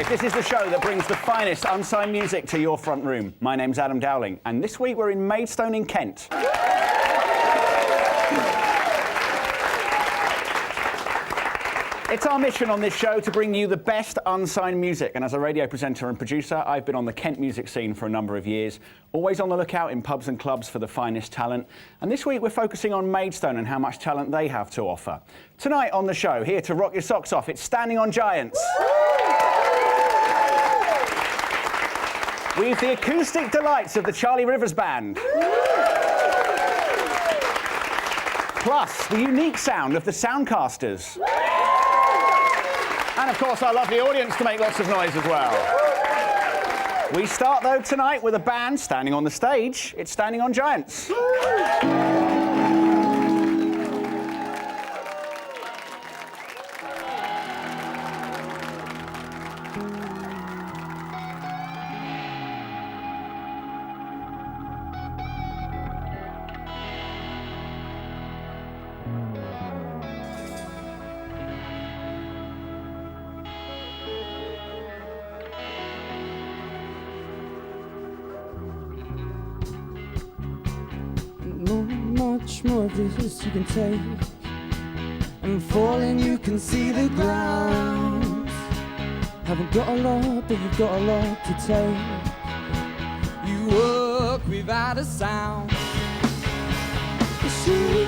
This is the show that brings the finest unsigned music to your front room. My name's Adam Dowling, and this week we're in Maidstone in Kent. It's our mission on this show to bring you the best unsigned music, and as a radio presenter and producer, I've been on the Kent music scene for a number of years, always on the lookout in pubs and clubs for the finest talent. And this week we're focusing on Maidstone and how much talent they have to offer. Tonight on the show, here to rock your socks off, it's Standing on Giants. We've the acoustic delights of the Charlie Rivers Band. Plus, the unique sound of the Soundcasters. And of course, our lovely audience to make lots of noise as well. We start, though, tonight with a band standing on the stage. It's Standing on Giants. Much more of this you can take, and falling you can see the ground. Haven't got a lot, but you've got a lot to take. You work without a sound. It's you.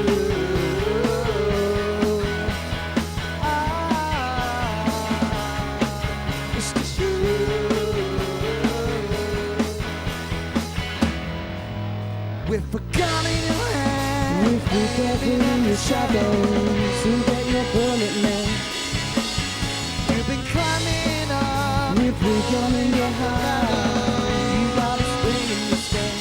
It's just you. With a gun in your hand, with the devil in your shadows, who get your bullet man. You've been climbing up, with the gun in your hand. You got a spring in your step.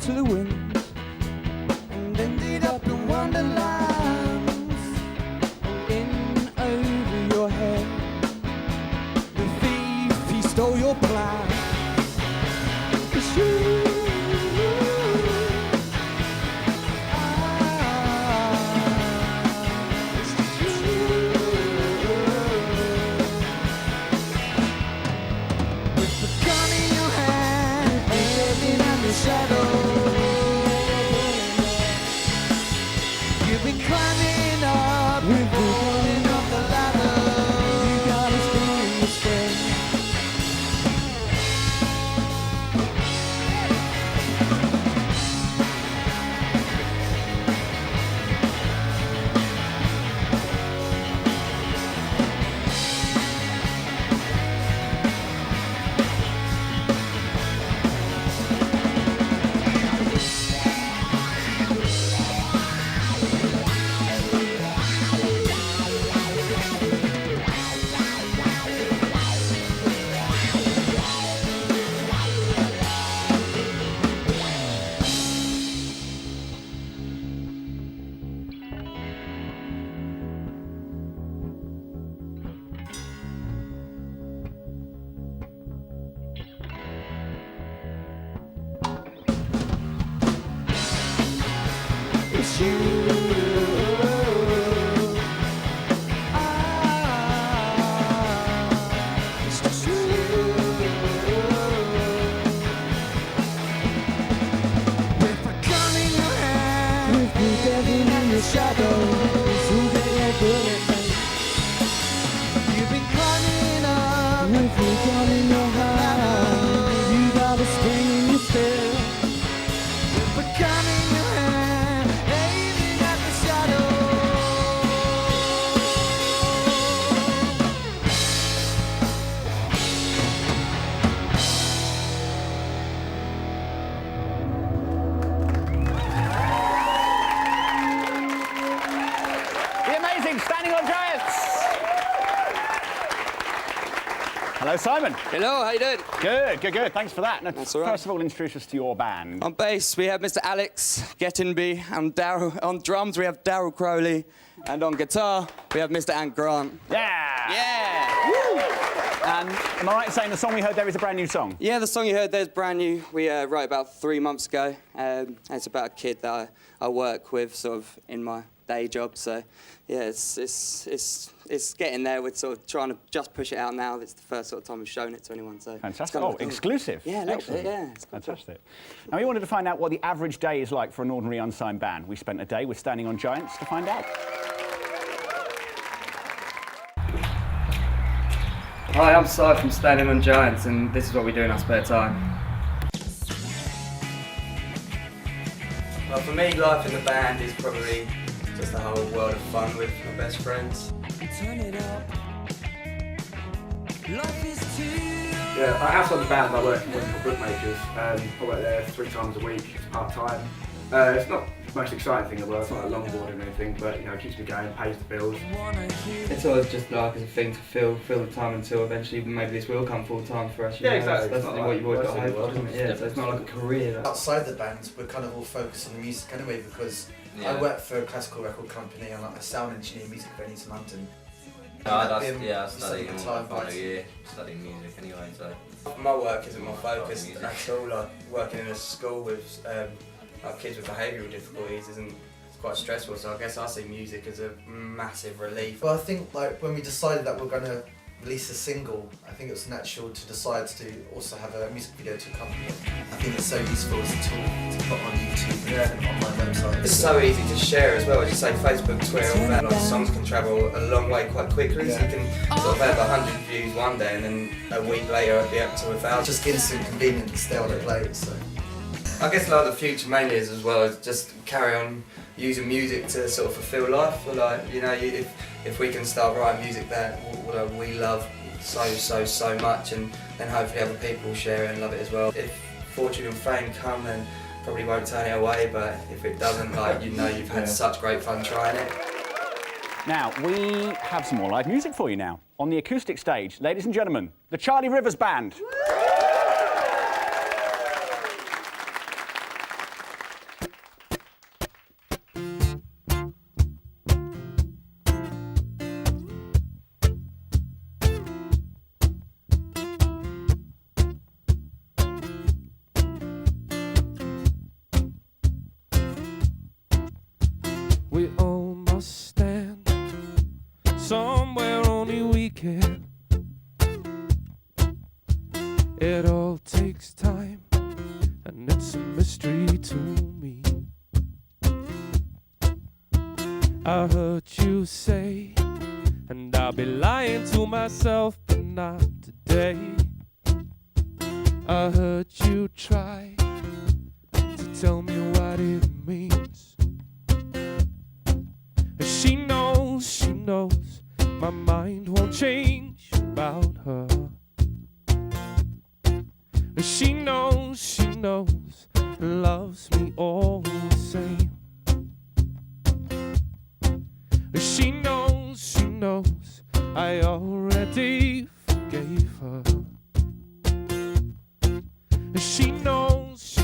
To the wind and ended up in wonderlands. In over your head, the thief, he stole your plan. It's you. It's just you. With the gun in your hand, living in the shadow. You've been climbing up, we've been falling up the ladder. You got a spring in your step. It's you. It's just you. With a gun in your hand, with the devil in your shadows, who get your bullet man. You've been climbing up, with the gun in your hand. You got a spring in your step. With a gun in your hand, aiming at the shadow. The amazing Standing on Giants. Hello, Simon. Hello, how you doing? Good, good, good. Thanks for that. Now, That's all right. First of all, introduce us to your band. On bass, we have Mr. Alex Gettenby, and on drums, we have Daryl Crowley, and on guitar, we have Mr. Ant Grant. Yeah! Yeah! Woo! And am I right in saying the song we heard there is a brand new song? Yeah, the song you heard there's brand new. We wrote about 3 months ago. It's about a kid that I work with, sort of, in my day job. So, yeah, it's getting there. We're sort of trying to just push it out now. It's the first sort of time we've shown it to anyone. So Fantastic. Oh, exclusive. Yeah, excellent. yeah. Fantastic. Now, we wanted to find out what the average day is like for an ordinary unsigned band. We spent a day with Standing on Giants to find out. Hi, I'm Si from Standing on Giants, and this is what we do in our spare time. Well, for me, life in the band is probably just a whole world of fun with my best friends. Turn it up. Life is too. Yeah, outside the band I work for bookmakers. I work there 3 times a week, it's part-time. It's not the most exciting thing in the world, it's not a longboard or anything, but you know, it keeps me going, pays the bills. It's always just like a thing to fill the time until eventually maybe this will come full-time for us. You know? Exactly. That's It's what not you've always got to like hope for, isn't it? Yeah, so it's not like a career. Outside the band, we're kind of all focused on the music anyway because I work for a classical record company. I'm like a sound engineer, music venues in London. I study in my final year, studying music anyway, so. My work isn't my focus at all. Like working in a school with like kids with behavioural difficulties isn't quite stressful. So I guess I see music as a massive relief. Well, I think like when we decided that we're going to release a single, I think it was natural to decide to also have a music video to accompany it. I think it's so useful as a tool to put on YouTube and online websites. It's so easy to share as well. As you say, Facebook, Twitter, all that. Like, songs can travel a long way quite quickly. So you can sort of have 100 views one day and then a week later it'll be up to 1,000. Just instant convenient to stay on it late. So I guess like the future mainly is as well is just carry on using music to sort of fulfil life. Or like, you know, if we can start writing music that we love so much, and then hopefully other people will share it and love it as well. If fortune and fame come, then probably won't turn it away, but if it doesn't, like, you know, you've had such great fun trying it. Now, we have some more live music for you now. On the acoustic stage, ladies and gentlemen, the Charlie Rivers Band. We all must stand somewhere only we can. It all takes time, and it's a mystery to me. I heard you say, and I'll be lying to myself, but not today. I heard you try to tell me what it means. She knows my mind won't change about her. She knows loves me all the same. She knows I already forgave her. She knows,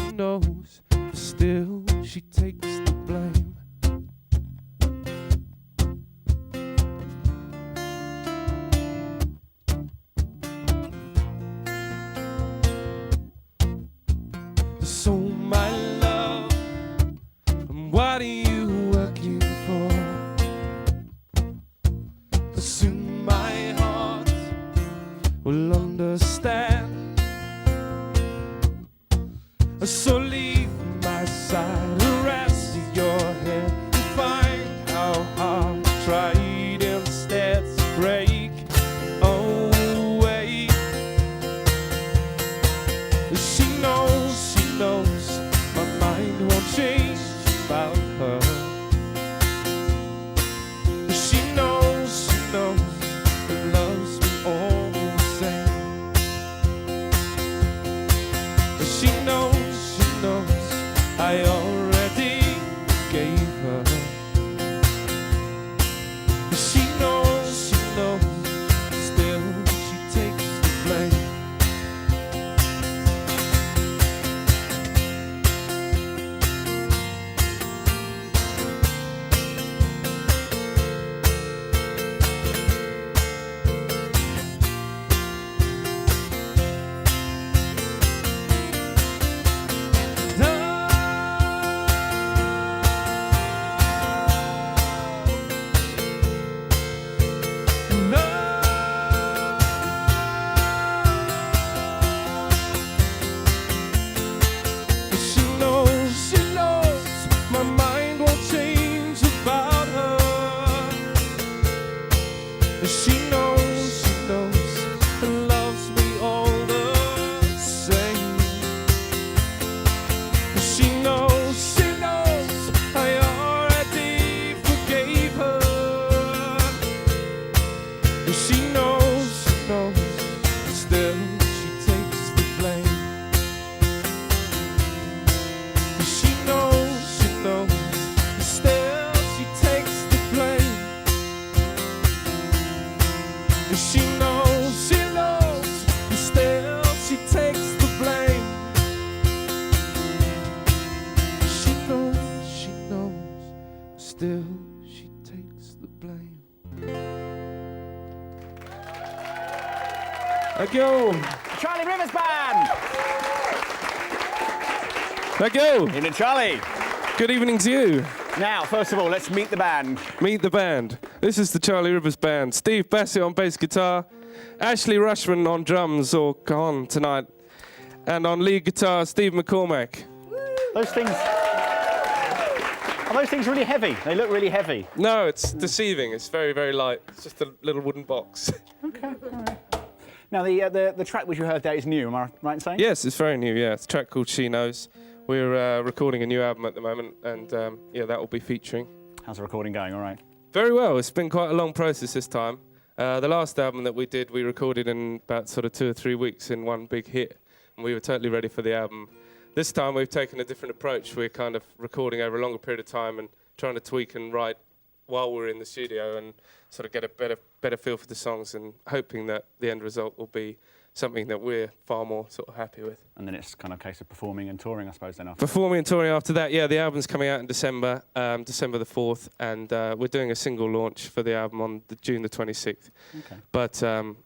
still she takes the blame. So my love, what are you working for? Soon my heart will understand. So leave my side, rest your head, and find how hard I tried instead to break away. She knows my mind won't change about her. She knows and loves me all the same. She knows I already gave her. She knows, still she takes the blame. She knows, and loves me all the same. She knows, I already forgave her. She knows, still she takes the blame. She knows, still she takes the blame. She knows, still she takes the blame. She knows, still she takes the blame. Thank you. Charlie Rivers Band! Thank you. Evening, Charlie. Good evening to you. Now, first of all, let's meet the band. Meet the band. This is the Charlie Rivers Band. Steve Bassett on bass guitar, Ashley Rushman on drums or cajon tonight, and on lead guitar, Steve McCormack. Those things... Are those things really heavy? They look really heavy. No, it's deceiving. It's very, very light. It's just a little wooden box. Okay, all right. Now, the track which you heard there is new, am I right in saying? Yes, it's very new, yeah. It's a track called She Knows. We're recording a new album at the moment, and yeah, that will be featuring. How's the recording going, all right? Very well. It's been quite a long process this time. The last album that we did, we recorded in about sort of 2 or 3 weeks in one big hit, and we were totally ready for the album. This time we've taken a different approach. We're kind of recording over a longer period of time and trying to tweak and write while we're in the studio and sort of get a better feel for the songs, and hoping that the end result will be something that we're far more sort of happy with. And then it's kind of a case of performing and touring, I suppose, then after. Performing and touring after that, yeah. The album's coming out in December, December the 4th, and we're doing a single launch for the album on June the 26th. Okay. But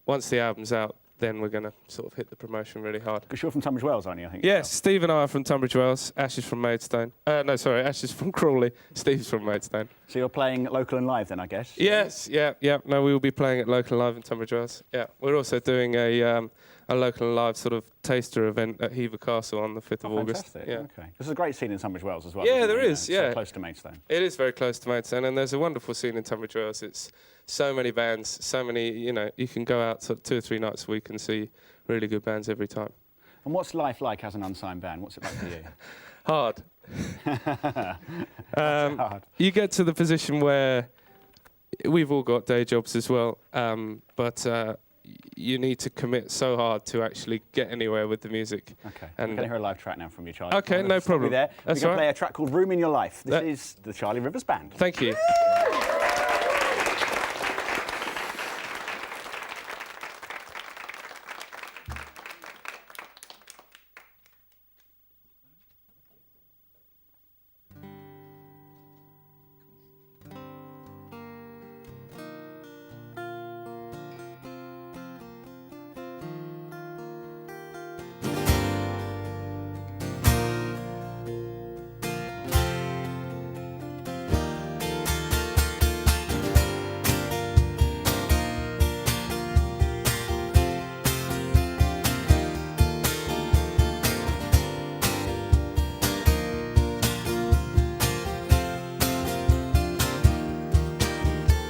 once the album's out, then we're going to sort of hit the promotion really hard. Because you're from Tunbridge Wells, aren't you, I think? Yes, Steve and I are from Tunbridge Wells. Ash is from Maidstone. Ash is from Crawley. Steve's from Maidstone. So you're playing local and live then, I guess? Yes, yeah. No, we will be playing at local and live in Tunbridge Wells. Yeah, we're also doing a local and live sort of taster event at Hever Castle on the 5th of August. Fantastic. Yeah. Okay. There's a great scene in Tunbridge Wells as well. Yeah, there is. Yeah, so close to Maidstone. It is very close to Maidstone, and there's a wonderful scene in Tunbridge Wells. It's so many bands, so many. You can go out sort of 2 or 3 nights a week and see really good bands every time. And what's life like as an unsigned band? What's it like for you? Hard. Hard. You get to the position where we've all got day jobs as well, but you need to commit so hard to actually get anywhere with the music. Okay, and we're going to hear a live track now from you, Charlie. Okay, no problem. We're going to right. play a track called Room in Your Life. This is the Charlie Rivers Band. Thank you.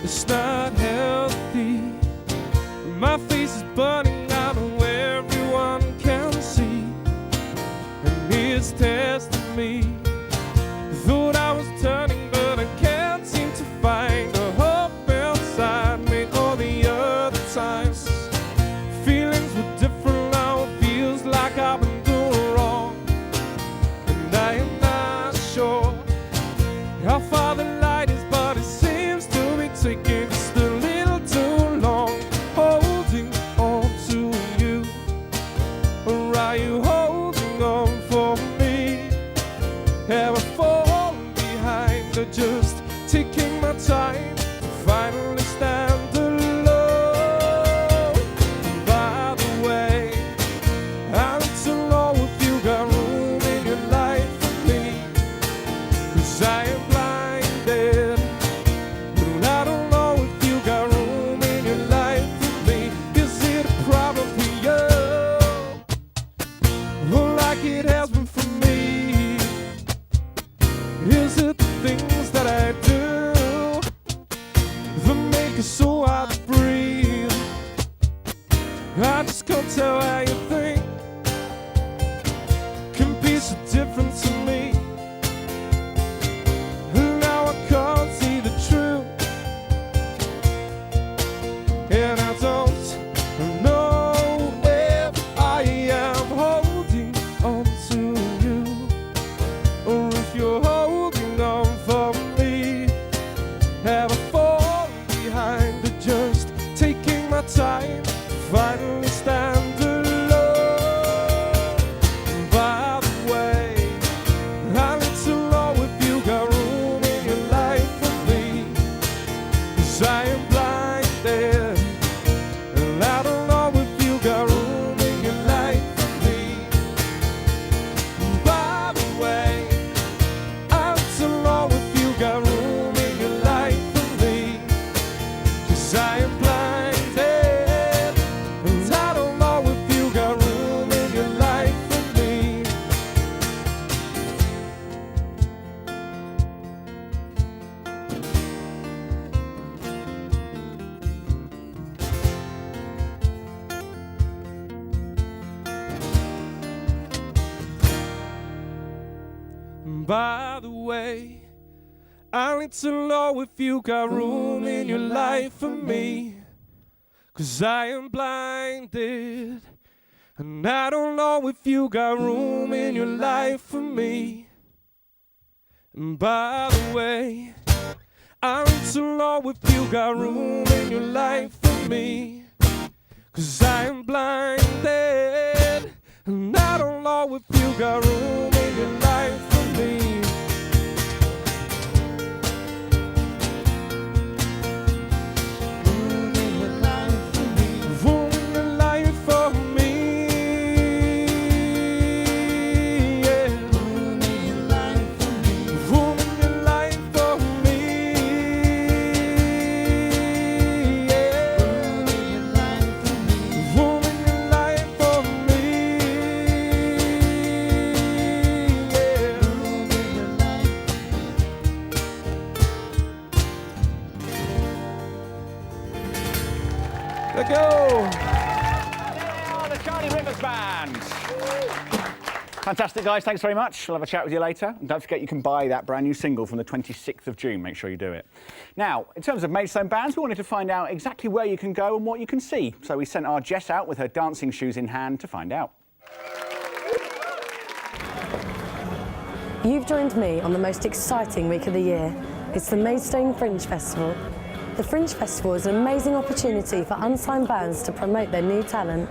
It's not healthy. My face is burning out where everyone can see, and it's testing me. Thought I was turning, but I can't seem to find the hope inside me. All the other times, feelings were different. Now it feels like I've been doing wrong, and I am not sure how far the light is, but it seems to be taking just a little too long. Holding on to you, or are you holding on for me? can't tell how you think can be so different to me. And now I can't see the truth, and I don't know if I am holding on to you, or if you're holding on for me. Have I fallen behind, or just taking my time to finally stand alone? By the way, I need to know if you got room in your life for me, 'cause I am blinded, and I don't know if you got room in your life for me. By the way, I need to know if you got room in your life for me, 'cause I am blinded, and I don't know if you got room in your life for me. By the way, I need to know if you got room in your life for me, 'cause I am blinded, and I don't know if you got room in your life for me. And by the way, I need to know if you got room in your life for me, 'cause I am blinded, and I don't know if you got room in your life for me. Room in your life for me. Room in your life for me. Yeah. Room in your life for me. Room in your life for me. Yeah. Room in your life for me. Room in your life for me. Yeah. Room in your life. Let go. They are the Charlie Rivers Band. Fantastic, guys. Thanks very much. We'll have a chat with you later. And don't forget, you can buy that brand new single from the 26th of June. Make sure you do it. Now, in terms of Maidstone bands, we wanted to find out exactly where you can go and what you can see. So we sent our Jess out with her dancing shoes in hand to find out. You've joined me on the most exciting week of the year. It's the Maidstone Fringe Festival. The Fringe Festival is an amazing opportunity for unsigned bands to promote their new talent.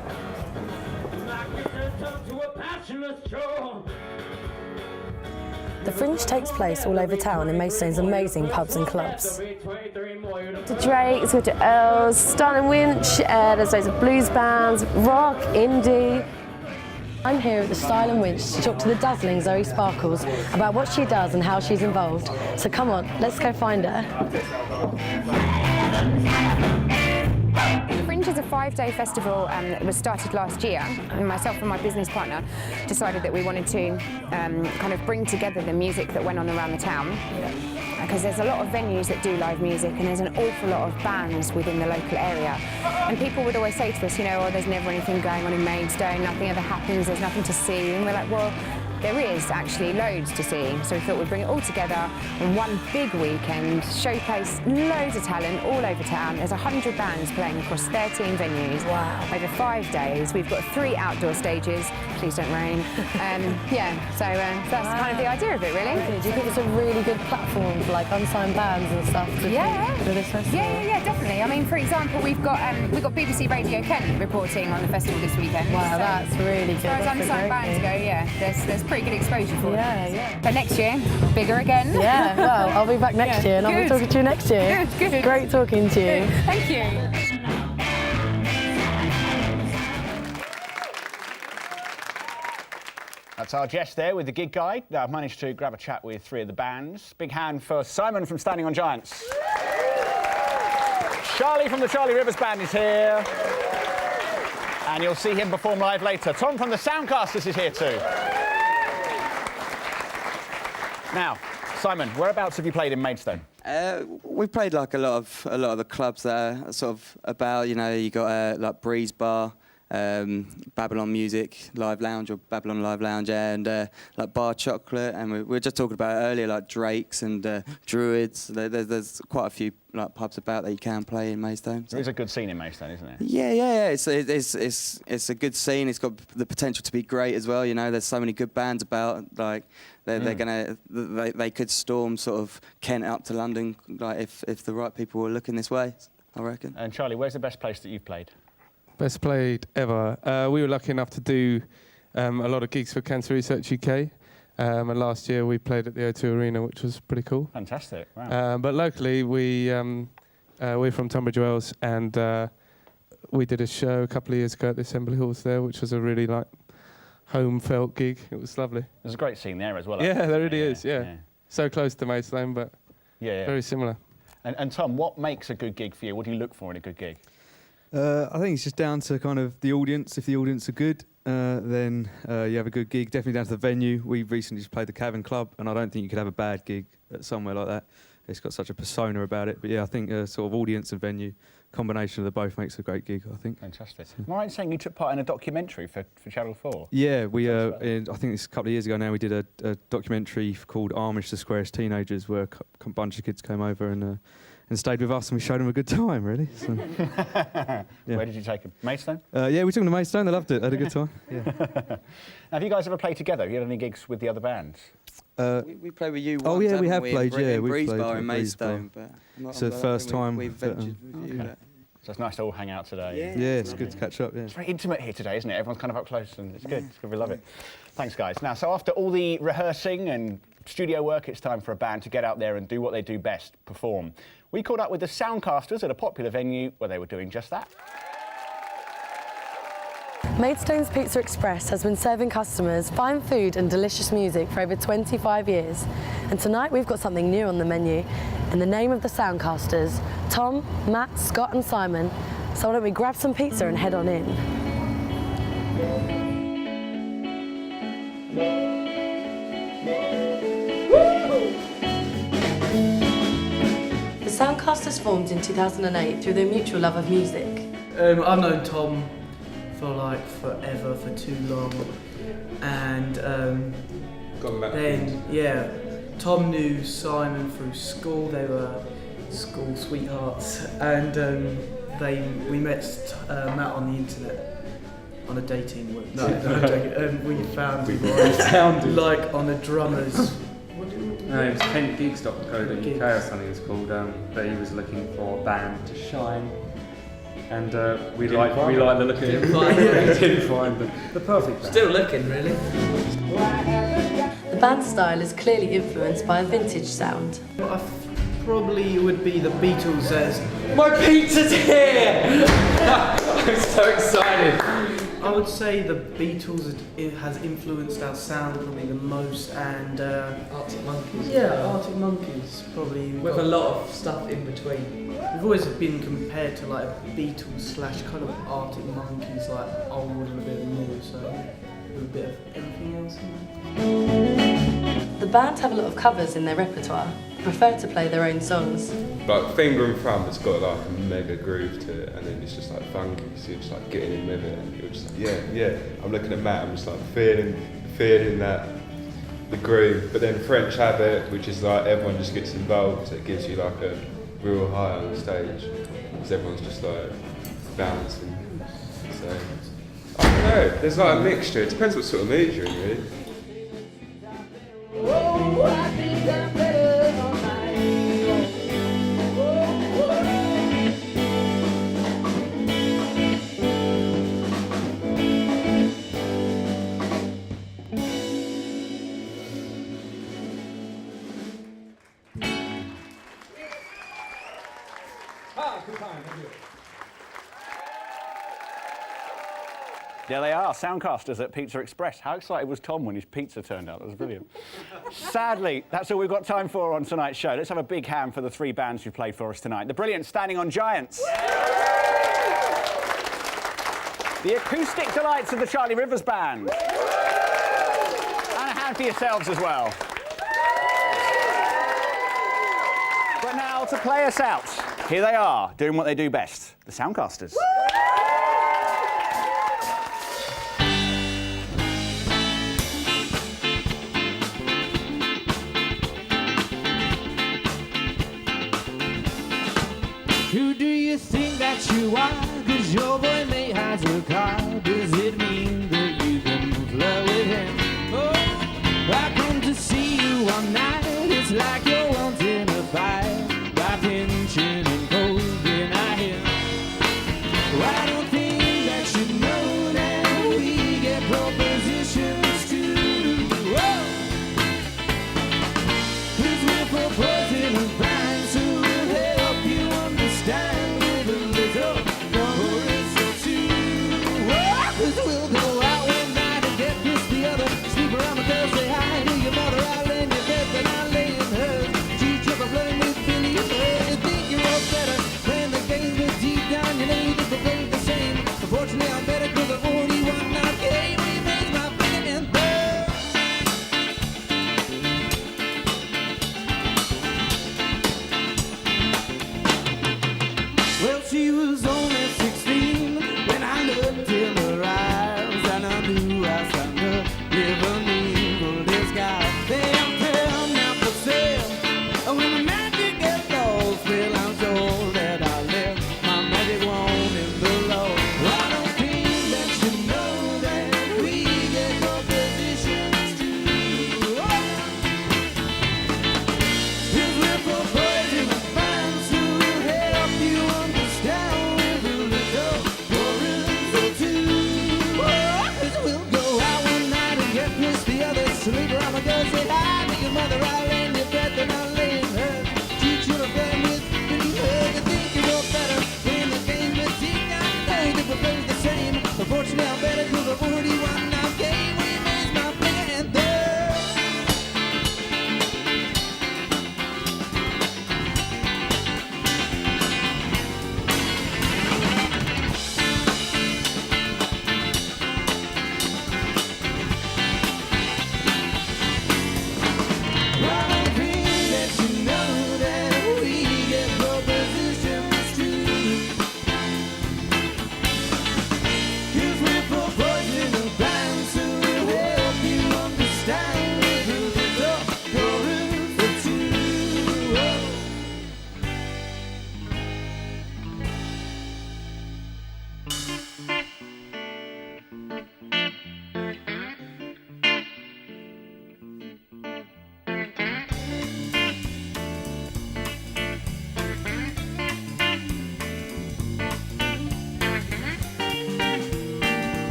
The Fringe takes place all over town in Maidstone's amazing pubs and clubs. To Drake's, go to Earls, Starling Winch, there's loads of blues bands, rock, indie. I'm here at the Style and Winch to talk to the dazzling Zoe Sparkles about what she does and how she's involved. So come on, let's go find her. The Fringe is a 5-day festival that was started last year, and myself and my business partner decided that we wanted to kind of bring together the music that went on around the town, because there's a lot of venues that do live music and there's an awful lot of bands within the local area. And people would always say to us, you know, oh, there's never anything going on in Maidstone, nothing ever happens, there's nothing to see. And we're like, well, there is actually loads to see. So we thought we'd bring it all together on one big weekend, showcase loads of talent all over town. There's 100 bands playing across 13 venues. Wow. Over 5 days. We've got 3 outdoor stages. Please don't rain. Yeah, so that's kind of the idea of it, really. Do you think it's a really good platform for like unsigned bands and stuff to for this festival? Yeah, definitely. I mean, for example, we've got BBC Radio Kent reporting on the festival this weekend. Wow, so that's really good. as far as That's unsigned bands great. go, yeah, there's pretty good exposure for them. Yeah. But next year, bigger again. Yeah, well, I'll be back next year and I'll be Good. talking to you next year. Good. Great talking to you. Thank you. That's our Jess there with the gig guide. I've managed to grab a chat with 3 of the bands. Big hand for Simon from Standing on Giants. Charlie from the Charlie Rivers Band is here. And you'll see him perform live later. Tom from the Soundcasters is here too. Now, Simon, whereabouts have you played in Maidstone? We played like a lot of the clubs that are sort of about. You know, you got like Breeze Bar, Babylon Music Live Lounge or Babylon Live Lounge, and like Bar Chocolate, and we were just talking about it earlier, like Drake's and Druids. There's quite a few like pubs about that you can play in Maidstone. So. There is a good scene in Maidstone, isn't there? Yeah. It's a good scene. It's got the potential to be great as well. You know, there's so many good bands about. Like they could storm sort of Kent up to London, like if the right people were looking this way, I reckon. And Charlie, where's the best place that you've played? Best played ever. We were lucky enough to do a lot of gigs for Cancer Research UK. And last year we played at the O2 Arena, which was pretty cool. Fantastic. Wow. But locally, we're from Tunbridge Wells, and we did a show a couple of years ago at the Assembly Halls there, which was a really like home felt gig. It was lovely. There's a great scene there as well. Yeah, there really is. Yeah. So close to Maidstone, but very similar. And Tom, what makes a good gig for you? What do you look for in a good gig? I think it's just down to kind of the audience. If the audience are good, then you have a good gig. Definitely down to the venue. We recently just played the Cavern Club, and I don't think you could have a bad gig at somewhere like that. It's got such a persona about it. But yeah, I think sort of audience and venue, combination of the both makes a great gig, I think. Fantastic. Am I right in saying you took part in a documentary for Channel 4? Yeah, we I think it's a couple of years ago now, we did a documentary called Amish the Squarish Teenagers, where a bunch of kids came over and stayed with us, and we showed them a good time, really. So, yeah. Where did you take them? Maidstone? Yeah, we took them to Maidstone. They loved it. Had a good time. Yeah. Now, have you guys ever played together? Have you had any gigs with the other bands? We played with you once. Oh yeah, we have played. Yeah, we played Bar in Maidstone. But it's the first time we've ventured with you. So it's nice to all hang out today. Yeah, it's good to catch up. Yeah. It's very intimate here today, isn't it? Everyone's kind of up close, and it's good. It's good. We love it. Thanks, guys. Now, so after all the rehearsing and studio work, it's time for a band to get out there and do what they do best: perform. We caught up with the Soundcasters at a popular venue where they were doing just that. Maidstone's Pizza Express has been serving customers fine food and delicious music for over 25 years. And tonight we've got something new on the menu. In the name of the Soundcasters, Tom, Matt, Scott and Simon. So why don't we grab some pizza and head on in. The Soundcasters formed in 2008 through their mutual love of music. I've known Tom for like forever, for too long, and then Tom knew Simon through school. They were school sweethearts, and we met Matt on the internet on a dating web. No, I'm joking. We found him like on a drummer's. No, it was kentgigs.co.uk or something it's called, that he was looking for a band to shine. And we like the look of it. Didn't find the perfect band. Still looking, really. The band's style is clearly influenced by a vintage sound. Probably would be the Beatles as my pizza's here! I'm so excited. I would say the Beatles has influenced our sound probably the most, and Arctic Monkeys. Yeah, Arctic Monkeys probably. With a lot of stuff in between. We've always been compared to like Beatles / kind of Arctic Monkeys, like old and a bit new, so with a bit of everything else in there. The band have a lot of covers in their repertoire, prefer to play their own songs. Like Finger and Thumb has got like a mega groove to it, and then it's just like funky, so you're just like getting in with it, and you're just like, yeah. I'm looking at Matt, I'm just like feeling that, the groove. But then French Habit, which is like everyone just gets involved, so it gives you like a real high on the stage, because everyone's just like bouncing. So I don't know, there's like a mixture, it depends what sort of mood you're in really. Oh, I think I'm better on my own. There they are, Soundcasters at Pizza Express. How excited was Tom when his pizza turned out? That was brilliant. Sadly, that's all we've got time for on tonight's show. Let's have a big hand for the three bands who played for us tonight. The brilliant Standing on Giants. The acoustic delights of the Charlie Rivers Band. And a hand for yourselves as well. But now, to play us out, here they are, doing what they do best, the Soundcasters. you think that you are? 'Cause your boy may has a car. Does it mean that you can flirt with him? Oh, I come to see you one night. It's like you're wanting a fight by pinching and poking at him. Well, I don't think that you know that we get propositions too. Whoa! 'Cause we're proposing a plan, so we'll help you understand with a little chorus or two. Whoa! 'Cause we'll go out one night and get this the other. Sleep around the girl, say hi to your mother. I'll lay in your bed, then I'll lay in hers. She's just a flirting with Billy and her. You think you're all better playing the games, but deep down you know you just play the same. Unfortunately, I'm better 'cause I've already won that game. We made my finger and third. Well, she was on